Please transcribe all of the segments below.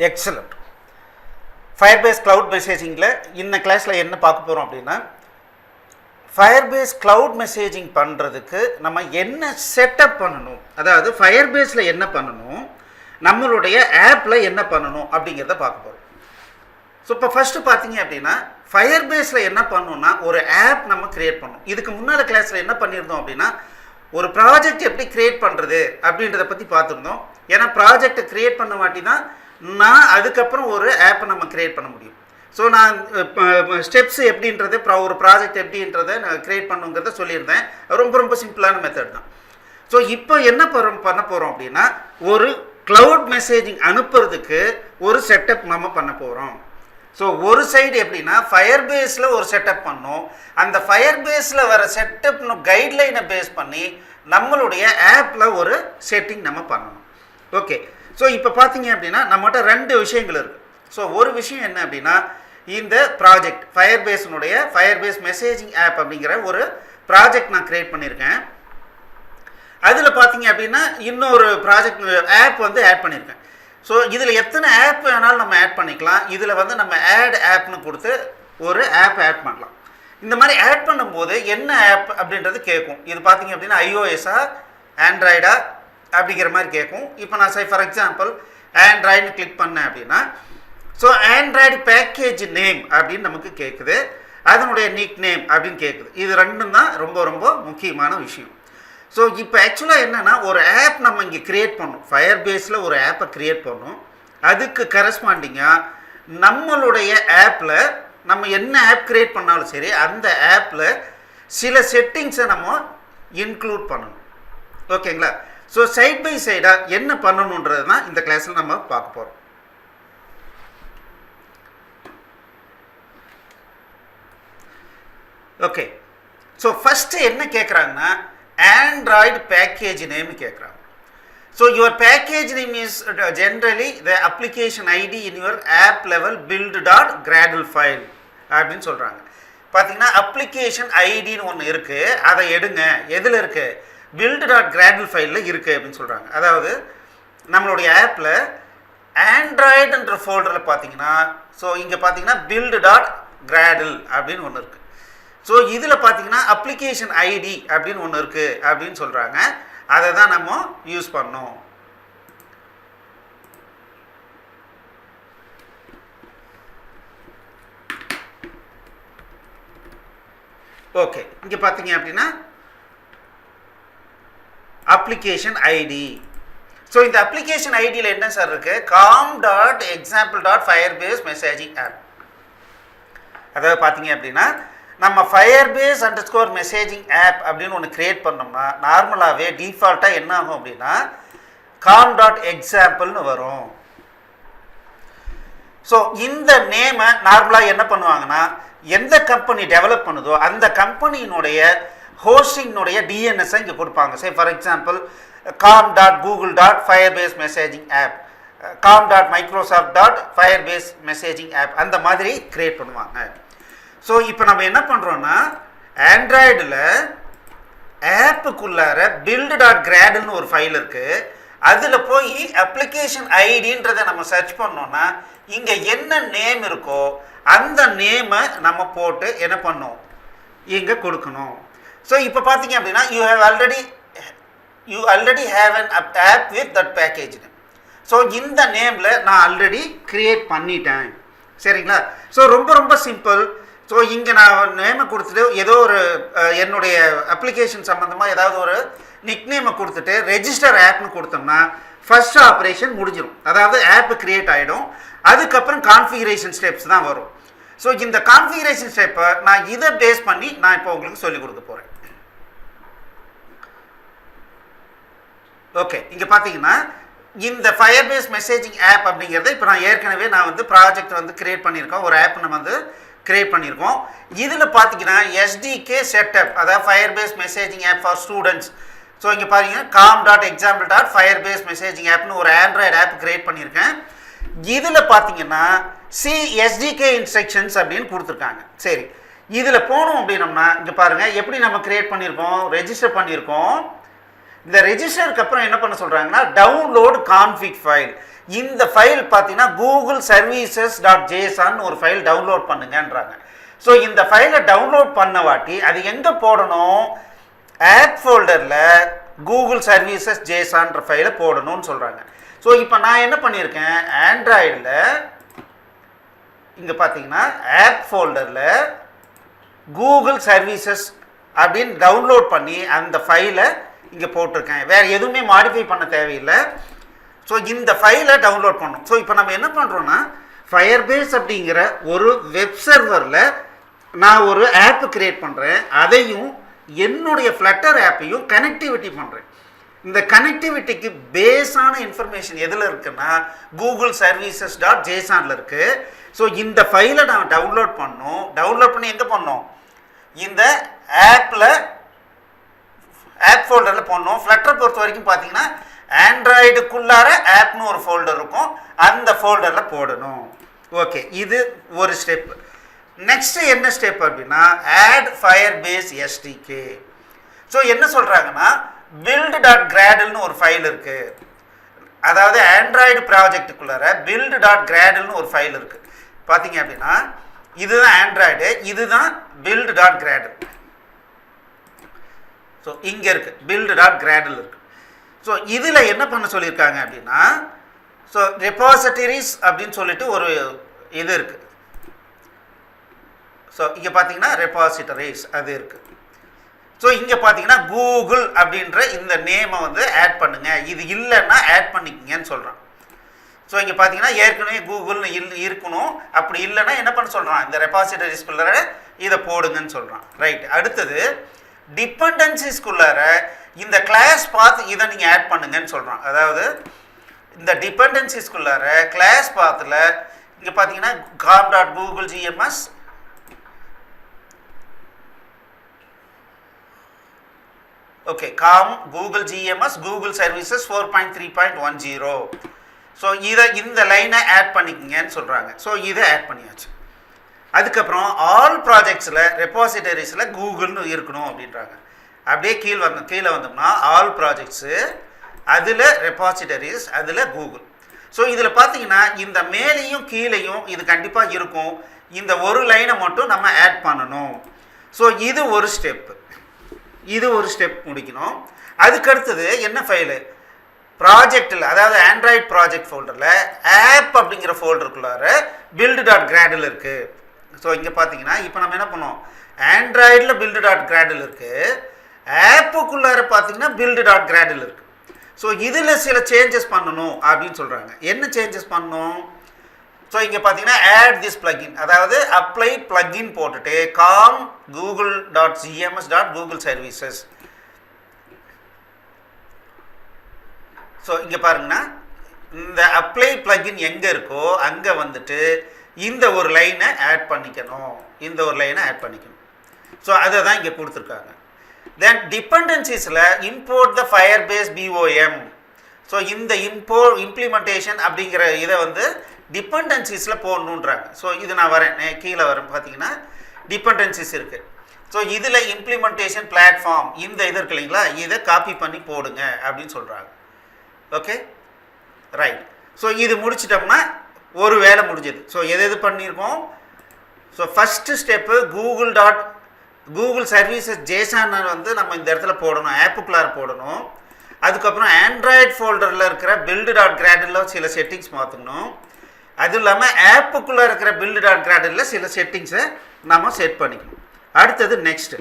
Excellent. Firebase cloud மெசேஜிங்கில் இந்த கிளாஸில் என்ன பார்க்க போகிறோம் அப்படின்னா, ஃபயர்பேஸ் க்ளவுட் மெசேஜிங் பண்ணுறதுக்கு நம்ம என்ன செட்டப் பண்ணணும், அதாவது ஃபயர்பேஸில் என்ன பண்ணணும், நம்மளுடைய ஆப்பில் என்ன பண்ணணும் அப்படிங்கிறத பார்க்க போகிறோம். ஸோ இப்போ ஃபஸ்ட்டு பார்த்தீங்க அப்படின்னா, ஃபயர்பேஸில் என்ன பண்ணணும்னா ஒரு ஆப் நம்ம க்ரியேட் பண்ணணும். இதுக்கு முன்னால் கிளாஸில் என்ன பண்ணியிருந்தோம் அப்படின்னா, ஒரு ப்ராஜெக்ட் எப்படி க்ரியேட் பண்ணுறது அப்படின்றத பற்றி பார்த்துருந்தோம். ஏன்னா ப்ராஜெக்டை க்ரியேட் பண்ண மாட்டி தான் நான் அதுக்கப்புறம் ஒரு ஆப்பை நம்ம க்ரியேட் பண்ண முடியும். ஸோ நான் ஸ்டெப்ஸ் எப்படின்றது, ஒரு ப்ராஜெக்ட் எப்படின்றத நான் க்ரியேட் பண்ணுங்கிறத சொல்லியிருந்தேன். ரொம்ப ரொம்ப சிம்பிளான மெத்தட் தான். ஸோ இப்போ என்ன பண்ண போகிறோம் அப்படின்னா, ஒரு க்ளவுட் மெசேஜிங் அனுப்புறதுக்கு ஒரு செட்டப் நம்ம பண்ண போகிறோம். ஸோ ஒரு சைடு எப்படின்னா, ஃபயர்பேஸில் ஒரு செட்டப் பண்ணோம். அந்த ஃபயர்பேஸில் வர செட்டப்னு கைட்லைனை பேஸ் பண்ணி நம்மளுடைய ஆப்பில் ஒரு செட்டிங் நம்ம பண்ணணும். ஓகே. ஸோ இப்போ பார்த்தீங்க அப்படின்னா நம்மகிட்ட ரெண்டு விஷயங்கள் இருக்குது. ஸோ ஒரு விஷயம் என்ன அப்படின்னா, இந்த ப்ராஜெக்ட் ஃபயர்பேஸினுடைய ஃபயர்பேஸ் மெசேஜிங் ஆப் அப்படிங்கிற ஒரு ப்ராஜெக்ட் நான் க்ரியேட் பண்ணியிருக்கேன். அதில் பார்த்தீங்க அப்படின்னா இன்னொரு ப்ராஜெக்ட் ஆப் வந்து ஆட் பண்ணியிருக்கேன். ஸோ இதில் எத்தனை ஆப் வேணாலும் நம்ம ஆட் பண்ணிக்கலாம். இதில் வந்து நம்ம ஆட் ஆப்னு கொடுத்து ஒரு ஆப் ஆட் பண்ணலாம். இந்த மாதிரி ஆட் பண்ணும்போது என்ன ஆப் அப்படின்றது கேட்கும். இது பார்த்தீங்க அப்படின்னா ஐஓஎஸ்ஸா ஆண்ட்ராய்டா அப்படிங்கிற மாதிரி கேட்கும். இப்போ நான் ஃபார் எக்ஸாம்பிள் ஆண்ட்ராய்டுன்னு கிளிக் பண்ணேன் அப்படின்னா, ஸோ ஆண்ட்ராய்டு பேக்கேஜ் நேம் அப்படின்னு நமக்கு கேட்குது, அதனுடைய நிக் நேம் அப்படின்னு கேட்குது. இது ரெண்டும் தான் ரொம்ப ரொம்ப முக்கியமான விஷயம். ஸோ இப்போ ஆக்சுவலாக என்னென்னா, ஒரு ஆப் நம்ம இங்கே க்ரியேட் பண்ணணும். ஃபயர்பேஸில் ஒரு ஆப்பை க்ரியேட் பண்ணணும். அதுக்கு கரஸ்பாண்டிங்காக நம்மளுடைய ஆப்பில் நம்ம என்ன ஆப் க்ரியேட் பண்ணாலும் சரி, அந்த ஆப்பில் சில செட்டிங்ஸை நம்ம இன்க்ளூட் பண்ணணும். ஓகேங்களா? ஸோ சைட் பை சைடாக என்ன பண்ணணுன்றது தான் இந்த கிளாஸில் நம்ம பார்க்க போகிறோம். ஓகே. ஸோ ஃபஸ்ட்டு என்ன கேட்குறாங்கன்னா, ஆண்ட்ராய்டு பேக்கேஜ் நேம் கேட்குறாங்க. So your package name is generally the application ID in your app level build.gradle file அப்படின்னு சொல்கிறாங்க. பார்த்தீங்கன்னா அப்ளிகேஷன் ஐடின்னு ஒன்று இருக்குது, அதை எடுங்க. எதில் இருக்குது? build.gradle ஃபைலில் இருக்குது அப்படின்னு சொல்கிறாங்க. அதாவது நம்மளுடைய ஆப்பில் ஆண்ட்ராய்டுன்ற ஃபோல்டரில் பார்த்தீங்கன்னா, ஸோ இங்கே பார்த்தீங்கன்னா build.gradle அப்படின்னு ஒன்று இருக்குது. ஸோ இதில் பார்த்தீங்கன்னா அப்ளிகேஷன் ஐடி அப்படின்னு ஒன்று இருக்குது அப்படின்னு சொல்கிறாங்க. அதை தான் நம்ம யூஸ் பண்ணோம். ஓகே. இங்கே பார்த்தீங்க அப்படின்னா அப்ளிகேஷன் ஐடி. ஸோ இந்த அப்ளிகேஷன் ஐடியில் என்ன சார் இருக்குது? com.example.firebase messaging app. அதாவது பார்த்தீங்க அப்படின்னா, நம்ம ஃபயர்பேஸ் _ மெசேஜிங் ஆப் அப்படின்னு ஒன்று க்ரியேட் பண்ணோம்னா நார்மலாகவே டிஃபால்ட்டாக என்ன ஆகும் அப்படின்னா com.exampleனு வரும். ஸோ இந்த நேமை நார்மலாக என்ன பண்ணுவாங்கன்னா, எந்த கம்பெனி டெவலப் பண்ணுதோ அந்த கம்பெனியினுடைய ஹோஸ்டிங்னுடைய டிஎன்எஸ்ஸை இங்கே கொடுப்பாங்க. Say for example com.google.firebase messaging app, com.microsoft.firebase messaging app அந்த மாதிரி க்ரியேட் பண்ணுவாங்க. ஸோ இப்போ நம்ம என்ன பண்ணுறோன்னா, ஆண்ட்ராய்டில் ஆப்புக்குள்ளார build.gradleனு ஒரு ஃபைல் இருக்குது. அதில் போய் அப்ளிகேஷன் ஐடின்றதை நம்ம சர்ச் பண்ணோன்னா இங்கே என்ன நேம் இருக்கோ அந்த நேமை நம்ம போட்டு என்ன பண்ணோம், இங்கே கொடுக்கணும். ஸோ இப்போ பார்த்தீங்க அப்படின்னா you already have an app with that package. So இந்த நேமில் நான் ஆல்ரெடி க்ரியேட் பண்ணிட்டேன். சரிங்களா? ஸோ ரொம்ப ரொம்ப சிம்பிள். ஸோ இங்கே நான் நேமை கொடுத்துட்டு ஏதோ ஒரு என்னுடைய அப்ளிகேஷன் சம்மந்தமாக ஏதாவது ஒரு நிக்நேமை கொடுத்துட்டு ரெஜிஸ்டர் ஆப்னு கொடுத்தோம்னா ஃபர்ஸ்ட் ஆப்ரேஷன் முடிஞ்சிடும். அதாவது ஆப் க்ரியேட் ஆகிடும். அதுக்கப்புறம் கான்ஃபிகரேஷன் ஸ்டெப்ஸ் தான் வரும். ஸோ இந்த கான்ஃபிகரேஷன் ஸ்டெப்பை நான் இதை பேஸ் பண்ணி நான் இப்போ உங்களுக்கு சொல்லிக் கொடுக்க போகிறேன். ஓகே. இங்கே பார்த்தீங்கன்னா இந்த ஃபயர்பேஸ் மெசேஜிங் ஆப் அப்படிங்கிறத இப்போ நான் ஏற்கனவே நான் வந்து ப்ராஜெக்ட் வந்து க்ரியேட் பண்ணியிருக்கோம். ஒரு ஆப் நம்ம வந்து க்ரியேட் பண்ணியிருக்கோம். இதில் பார்த்தீங்கன்னா எஸ்டிகே செட்டப், அதாவது Firebase messaging app for students. So இங்கே பார்த்தீங்கன்னா com.example.firebase messaging appனு ஒரு ஆண்ட்ராய்டு ஆப் க்ரியேட் பண்ணியிருக்கேன். இதில் பார்த்தீங்கன்னா எஸ்டிகே இன்ஸ்ட்ரக்ஷன்ஸ் அப்படின்னு கொடுத்துருக்காங்க. சரி, இதில் போகணும் அப்படின்னோம்னா இங்கே பாருங்கள் எப்படி நம்ம க்ரியேட் பண்ணியிருக்கோம், ரெஜிஸ்டர் பண்ணியிருக்கோம். இந்த ரெஜிஸ்டருக்கு அப்புறம் என்ன பண்ண சொல்கிறாங்கன்னா டவுன்லோட் கான்ஃபிக் ஃபைல். இந்த ஃபைல் பார்த்தீங்கன்னா கூகுள் சர்வீசஸ் டாட் ஜேசான்னு ஒரு ஃபைல் டவுன்லோட் பண்ணுங்கன்றாங்க. ஸோ இந்த ஃபைலை டவுன்லோட் பண்ண வாட்டி அது எங்கே போடணும்? ஆப் ஃபோல்டரில் கூகுள் சர்வீசஸ் ஜேசான்ற ஃபைலை போடணும்னு சொல்கிறாங்க. ஸோ இப்போ நான் என்ன பண்ணியிருக்கேன், ஆண்ட்ராய்டில் இங்கே பார்த்தீங்கன்னா ஆப் ஃபோல்டரில் கூகுள் சர்வீசஸ் அப்படின்னு டவுன்லோட் பண்ணி அந்த ஃபைலை இங்கே போட்டிருக்கேன். வேறு எதுவுமே மாடிஃபை பண்ண தேவையில்லை. ஸோ இந்த ஃபைலை டவுன்லோட் பண்ணணும். ஸோ இப்போ நம்ம என்ன பண்ணுறோன்னா, ஃபயர்பேஸ் அப்படிங்கிற ஒரு வெப் சர்வரில் நான் ஒரு ஆப்பு க்ரியேட் பண்ணுறேன். அதையும் என்னுடைய ஃப்ளட்டர் ஆப்பையும் கனெக்டிவிட்டி பண்ணுறேன். இந்த கனெக்டிவிட்டிக்கு பேஸான இன்ஃபர்மேஷன் எதில் இருக்குன்னா கூகுள் சர்வீசஸ் டாட் ஜேசானில் இருக்குது. ஸோ இந்த ஃபைலை நான் டவுன்லோட் பண்ணணும். டவுன்லோட் பண்ணி எங்கே பண்ணணும்? இந்த ஆப்பில் ஆப் ஃபோல்டரில் போடணும். ஃப்ளட்டரை பொறுத்த வரைக்கும் பார்த்தீங்கன்னா ஆண்ட்ராய்டுக்குள்ளார ஆப்னு ஒரு ஃபோல்டர் இருக்கும், அந்த ஃபோல்டரில் போடணும். ஓகே, இது ஒரு ஸ்டெப். நெக்ஸ்ட்டு என்ன ஸ்டெப் அப்படின்னா ஆட் ஃபயர்பேஸ் எஸ்டிகே. ஸோ என்ன சொல்கிறாங்கன்னா build.gradleனு ஒரு ஃபைல் இருக்குது. அதாவது ஆண்ட்ராய்டு ப்ராஜெக்டுக்குள்ளார build.gradleனு ஒரு ஃபைல் இருக்குது. பார்த்தீங்க அப்படின்னா இதுதான் ஆண்ட்ராய்டு, இதுதான் build.gradle. ஸோ இங்கே இருக்குது build.gradle இருக்குது. ஸோ இதில் என்ன பண்ண சொல்லியிருக்காங்க அப்படின்னா, ஸோ ரெபாசிட்டரிஸ் அப்படின்னு சொல்லிட்டு ஒரு இது இருக்குது. ஸோ இங்கே பார்த்தீங்கன்னா ரெபாசிட்டரிஸ் அது இருக்குது. ஸோ இங்கே பார்த்தீங்கன்னா கூகுள் அப்படின்ற இந்த நேமை வந்து ஆட் பண்ணுங்கள், இது இல்லைன்னா ஆட் பண்ணிக்கிங்கன்னு சொல்கிறான். ஸோ இங்கே பார்த்தீங்கன்னா ஏற்கனவே கூகுள்னு இருக்கணும், அப்படி இல்லைன்னா என்ன பண்ண சொல்கிறான், இந்த ரெபாசிட்டரிஸ்குள்ளார இதை போடுங்கன்னு சொல்கிறான். ரைட். அடுத்தது டிபெண்டன்சிஸ்குள்ளார இந்த கிளாஸ் பார்த்து இதை நீங்கள் ஆட் பண்ணுங்கன்னு சொல்கிறான். அதாவது இந்த டிபெண்டன்சிஸ்குள்ளார கிளாஸ் பார்த்தில் இங்கே பார்த்தீங்கன்னா com.googlegms okay Google GMS Google services 4.3.10. So இதை இந்த லைனை ஆட் பண்ணிக்கிங்கன்னு சொல்கிறாங்க. ஸோ இதை ஆட் பண்ணியாச்சு. அதுக்கப்புறம் ஆல் ப்ராஜெக்ட்ஸில் ரெபாசிட்டரிஸில் கூகுள்னு இருக்கணும் அப்படின்றாங்க. அப்படியே கீழே வந்தோம்னா ஆல் ப்ராஜெக்ட்ஸு, அதில் ரெபாசிட்டரிஸ், அதில் கூகுள். ஸோ இதில் பார்த்தீங்கன்னா இந்த மேலேயும் கீழேயும் இது கண்டிப்பாக இருக்கும். இந்த ஒரு லைனை மட்டும் நம்ம ஆட் பண்ணணும். ஸோ இது ஒரு ஸ்டெப்பு, இது ஒரு ஸ்டெப் முடிக்கணும். அதுக்கடுத்தது என்ன ஃபைலு, ப்ராஜெக்டில் அதாவது ஆண்ட்ராய்டு ப்ராஜெக்ட் ஃபோல்டரில் ஆப் அப்படிங்கிற ஃபோல்டருக்குள்ளார build.gradle இருக்குது. ஸோ இங்கே பார்த்தீங்கன்னா இப்போ நம்ம என்ன பண்ணோம், ஆண்ட்ராய்டில் build.gradle இருக்குது, ஆப்புக்குள்ளார பார்த்தீங்கன்னா build.gradle இருக்குது. ஸோ இதில் சில சேஞ்சஸ் பண்ணணும் அப்படின்னு சொல்கிறாங்க. என்ன சேஞ்சஸ் பண்ணணும்? ஸோ இங்கே பார்த்தீங்கன்னா ஆட் திஸ் பிளகின், அதாவது அப்ளை பிளகின் போட்டுட்டு com.google.gms.google services. ஸோ இங்கே பாருங்கன்னா இந்த அப்ளை பிளகின் எங்கே இருக்கோ அங்கே வந்துட்டு இந்த ஒரு லைனை ஆட் பண்ணிக்கணும், இந்த ஒரு லைனை ஆட் பண்ணிக்கணும். ஸோ அதை தான் இங்கே கொடுத்துருக்காங்க. தென் டிபெண்டன்சிஸில் இம்போர்ட் த ஃபயர்பேஸ் BOM. ஸோ இந்த இம்ப்ளிமெண்டேஷன் அப்படிங்கிற இதை வந்து டிபெண்டன்சிஸில் போடணுன்றாங்க. ஸோ இது நான் வரேன், கீழே வரேன் பார்த்தீங்கன்னா டிபெண்டன்சிஸ் இருக்குது. ஸோ இதில் இம்ப்ளிமெண்டேஷன் பிளாட்ஃபார்ம் இந்த இது இருக்கு இல்லைங்களா, இதை காப்பி பண்ணி போடுங்க அப்படின்னு சொல்கிறாங்க. Okay, right. ஸோ இது முடிச்சிட்டோம்னா ஒரு வேலை முடிஞ்சது. ஸோ எது பண்ணியிருக்கோம், so first step Google services JSON வந்து நம்ம இந்த இடத்துல போடணும், ஆப்புக்குள்ளார போடணும். அதுக்கப்புறம் ஆண்ட்ராய்டு ஃபோல்டரில் இருக்கிற build.gradle சில செட்டிங்ஸ் மாற்றணும். அதுவும் இல்லாமல் ஆப்புக்குள்ளே இருக்கிற build.gradle சில செட்டிங்ஸை நம்ம செட் பண்ணிக்கணும். அடுத்தது நெக்ஸ்ட்டு,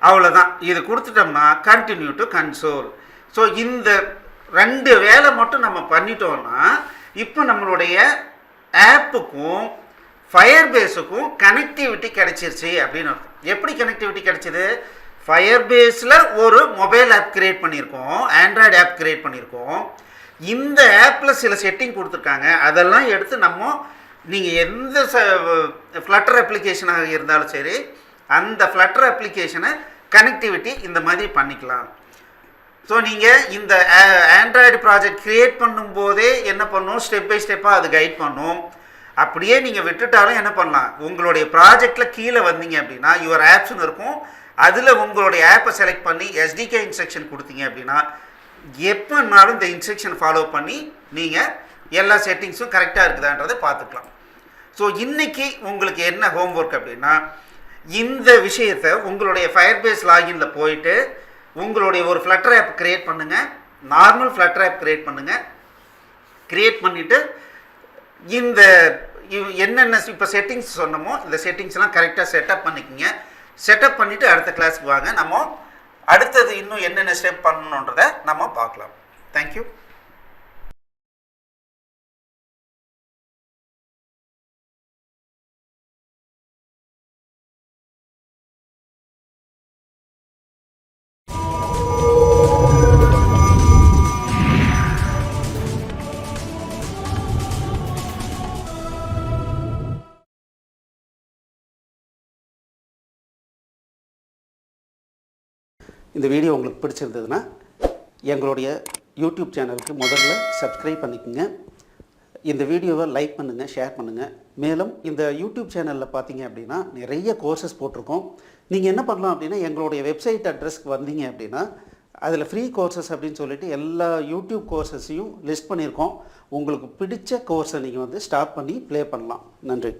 அவ்வளோதான். இது கொடுத்துட்டோம்னா கண்டினியூ டு கன்சோல். ஸோ இந்த ரெண்டு வேலை மட்டும் நம்ம பண்ணிட்டோம்னா இப்போ நம்மளுடைய ஆப்புக்கும் ஃபயர்பேஸுக்கும் கனெக்டிவிட்டி கிடைச்சிருச்சு அப்படின்னு அர்த்தம். எப்படி கனெக்டிவிட்டி கிடைச்சிது, ஃபயர்பேஸில் ஒரு மொபைல் ஆப் க்ரியேட் பண்ணியிருக்கோம், ஆண்ட்ராய்டு ஆப் க்ரியேட் பண்ணியிருக்கோம். இந்த ஆப்பில் சில செட்டிங் கொடுத்துருக்காங்க, அதெல்லாம் எடுத்து நம்ம நீங்கள் எந்த ஃப்ளட்டர் அப்ளிகேஷனாக இருந்தாலும் சரி அந்த ஃப்ளட்டர் அப்ளிகேஷனை கனெக்டிவிட்டி இந்த மாதிரி பண்ணிக்கலாம். ஸோ நீங்கள் இந்த ஆண்ட்ராய்டு ப்ராஜெக்ட் க்ரியேட் பண்ணும்போதே என்ன பண்ணணும், ஸ்டெப் பை ஸ்டெப்பாக அது கைட் பண்ணும். அப்படியே நீங்கள் விட்டுட்டாலும் என்ன பண்ணலாம், உங்களுடைய ப்ராஜெக்டில் கீழே வந்தீங்க அப்படின்னா யுவர் ஆப்ஸ்னு இருக்கும், அதில் உங்களுடைய ஆப்பை செலக்ட் பண்ணி எஸ்டிகே இன்ஸ்ட்ரக்ஷன் கொடுத்தீங்க அப்படின்னா எப்போனாலும் இந்த இன்ஸ்ட்ரக்ஷன் ஃபாலோ பண்ணி நீங்கள் எல்லா செட்டிங்ஸும் கரெக்டாக இருக்குதான்றதை பார்த்துக்கலாம். ஸோ இன்றைக்கி உங்களுக்கு என்ன ஹோம்ஒர்க் அப்படின்னா, இந்த விஷயத்தை உங்களுடைய ஃபயர்பேஸ் லாகினில் போயிட்டு உங்களுடைய ஒரு ஃப்ளட்டர் ஆப் க்ரியேட் பண்ணுங்கள். நார்மல் ஃப்ளட்டர் ஆப் க்ரியேட் பண்ணுங்கள். க்ரியேட் பண்ணிவிட்டு இந்த என்னென்ன இப்போ செட்டிங்ஸ் சொன்னமோ இந்த செட்டிங்ஸ்லாம் கரெக்டாக செட்டப் பண்ணிக்கோங்க. செட்டப் பண்ணிவிட்டு அடுத்த கிளாஸுக்கு வாங்க. நம்ம அடுத்தது இன்னும் என்னென்ன ஸ்டெப் பண்ணணுன்றதை நம்ம பார்க்கலாம். தேங்க்யூ. இந்த வீடியோ உங்களுக்கு பிடிச்சிருந்ததுன்னா எங்களுடைய யூடியூப் சேனலுக்கு முதல்ல சப்ஸ்கிரைப் பண்ணிக்கோங்க. இந்த வீடியோவை லைக் பண்ணுங்கள், ஷேர் பண்ணுங்கள். மேலும் இந்த யூடியூப் சேனலில் பார்த்தீங்க அப்படின்னா நிறைய கோர்சஸ் போட்டிருக்கோம். நீங்கள் என்ன பண்ணலாம் அப்படின்னா, எங்களுடைய வெப்சைட் அட்ரஸ்க்கு வந்தீங்க அப்படின்னா அதில் ஃப்ரீ கோர்சஸ் அப்படின்னு சொல்லிட்டு எல்லா யூடியூப் கோர்சஸையும் லிஸ்ட் பண்ணியிருக்கோம். உங்களுக்கு பிடிச்ச கோர்ஸை நீங்கள் ஸ்டார்ட் பண்ணி ப்ளே பண்ணலாம். நன்றி.